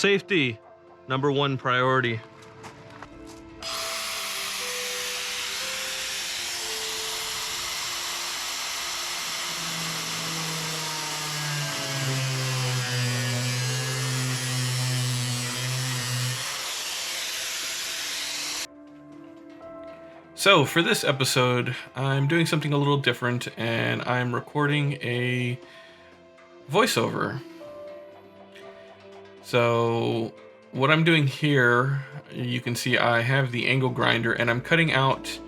safety, #1 priority. So for this episode, I'm doing something a little different, and I'm recording a voiceover. So what I'm doing here, you can see I have the angle grinder, and I'm cutting out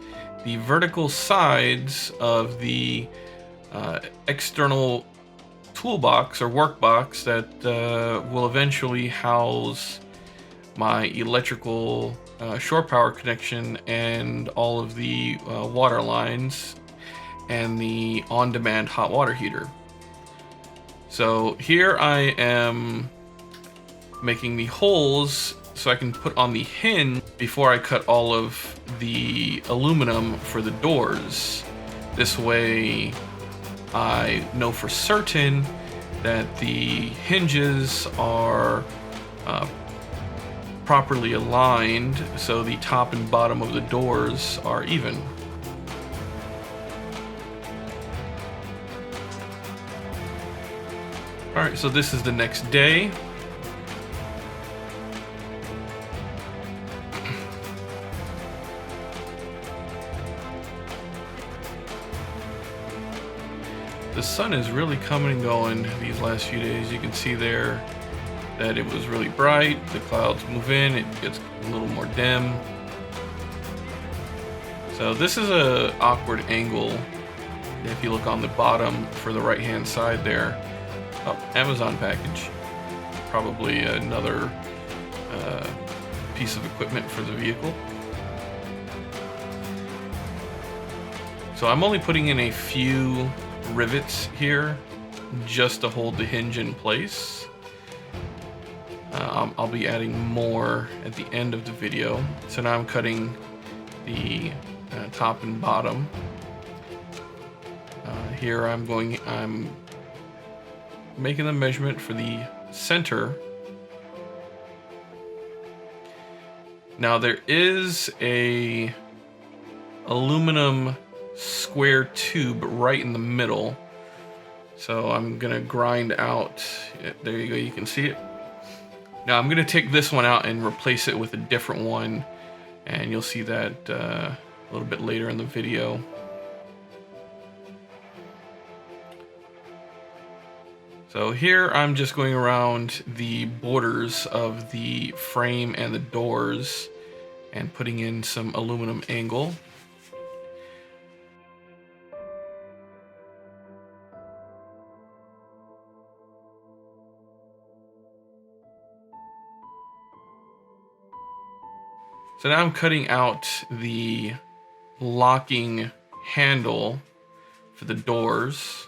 the vertical sides of the external toolbox or workbox that will eventually house my electrical shore power connection and all of the water lines and the on-demand hot water heater. So here I am making the holes so I can put on the hinge before I cut all of the aluminum for the doors. This way I know for certain that the hinges are properly aligned, so the top and bottom of the doors are even. Alright, so this is the next day. The sun is really coming and going these last few days. You can see there that it was really bright. The clouds move in, it gets a little more dim. So this is a awkward angle. If you look on the bottom for the right hand side there, Amazon package, probably another piece of equipment for the vehicle. So I'm only putting in a few rivets here just to hold the hinge in place. I'll be adding more at the end of the video. So now I'm cutting the top and bottom. Here I'm making the measurement for the center. Now there is a aluminum square tube right in the middle. So I'm gonna grind out, there you go, you can see it. Now I'm gonna take this one out and replace it with a different one, and you'll see that a little bit later in the video. So here I'm just going around the borders of the frame and the doors and putting in some aluminum angle. So now I'm cutting out the locking handle for the doors.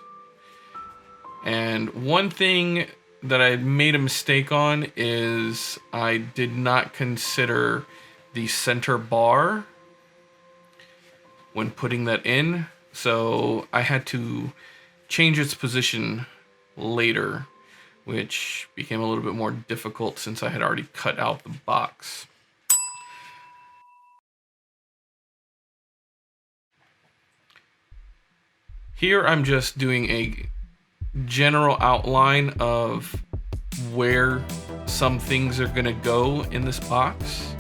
And one thing that I made a mistake on is I did not consider the center bar when putting that in. So I had to change its position later, which became a little bit more difficult since I had already cut out the box. Here I'm just doing a general outline of where some things are gonna go in this box.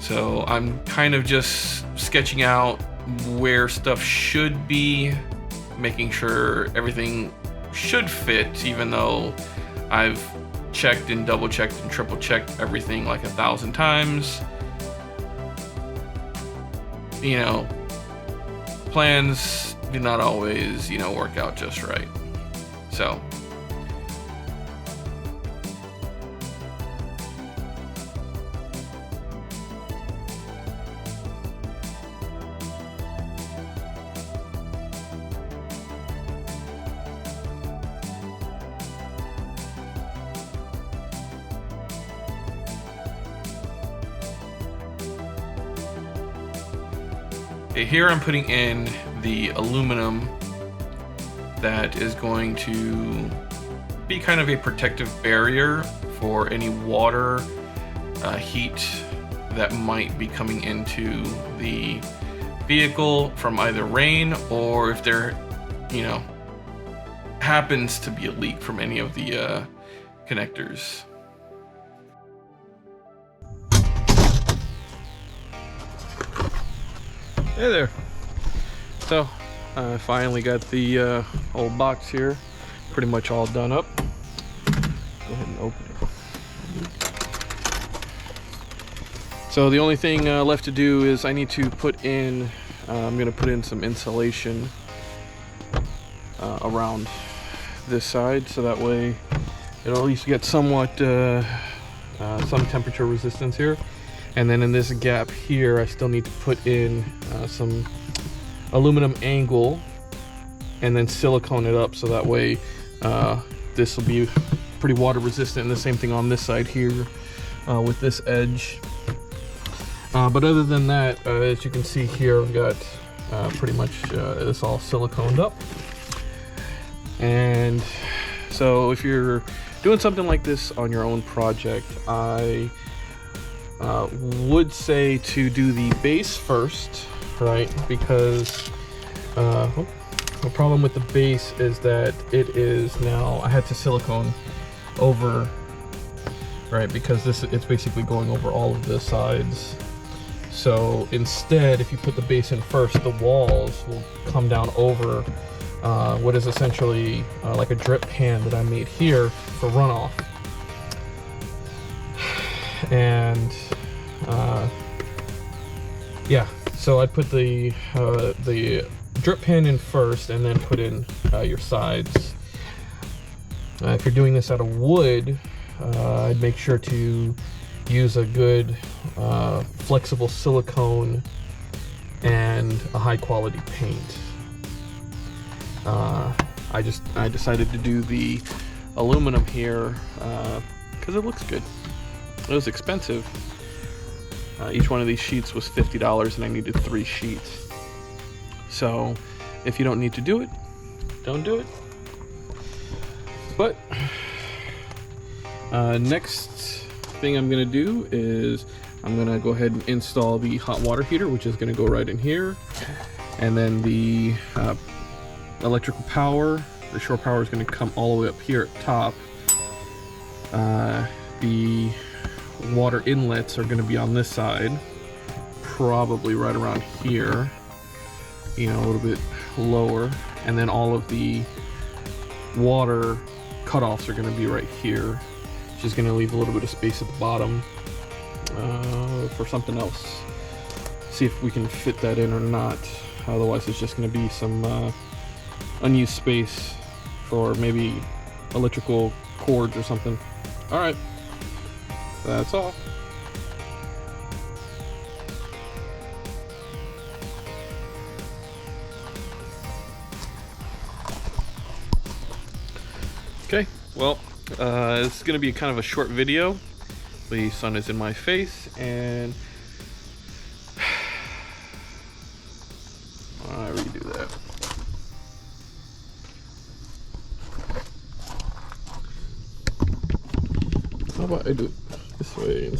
So I'm kind of just sketching out where stuff should be, making sure everything should fit, even though I've checked and double checked and triple checked everything like 1,000 times. You know, plans do not always, work out just right. So okay, here I'm putting in the aluminum that is going to be kind of a protective barrier for any water heat that might be coming into the vehicle from either rain, or if there, you know, happens to be a leak from any of the connectors. Hey there. So I finally got the old box here pretty much all done up. Go ahead and open it. So the only thing left to do is I need to put in, I'm going to put in some insulation around this side, so that way it'll at least get somewhat some temperature resistance here. And then in this gap here, I still need to put in some aluminum angle and then silicone it up, so that way this will be pretty water resistant. And the same thing on this side here with this edge. But other than that, as you can see here, I've got pretty much this all siliconed up. And so if you're doing something like this on your own project, I would say to do the base first, right? Because the problem with the base is that it is now, I had to silicone over, right? Because it's basically going over all of the sides. So instead, if you put the base in first, the walls will come down over what is essentially like a drip pan that I made here for runoff. And yeah, so I'd put the drip pan in first and then put in your sides. If you're doing this out of wood, I'd make sure to use a good flexible silicone and a high quality paint. I decided to do the aluminum here because it looks good. It was expensive. Each one of these sheets was $50 and I needed 3 sheets. So if you don't need to do it, don't do it. But next thing I'm gonna do is I'm gonna go ahead and install the hot water heater, which is gonna go right in here. And then the electrical power, the shore power, is gonna come all the way up here at top. The water inlets are going to be on this side, probably right around here, you know, a little bit lower, and then all of the water cutoffs are going to be right here, which is going to leave a little bit of space at the bottom for something else. See if we can fit that in or not. Otherwise it's just going to be some unused space for maybe electrical cords or something. All right. That's all. Okay, well, it's going to be kind of a short video. The sun is in my face, and I redo that. How about I do it this way instead?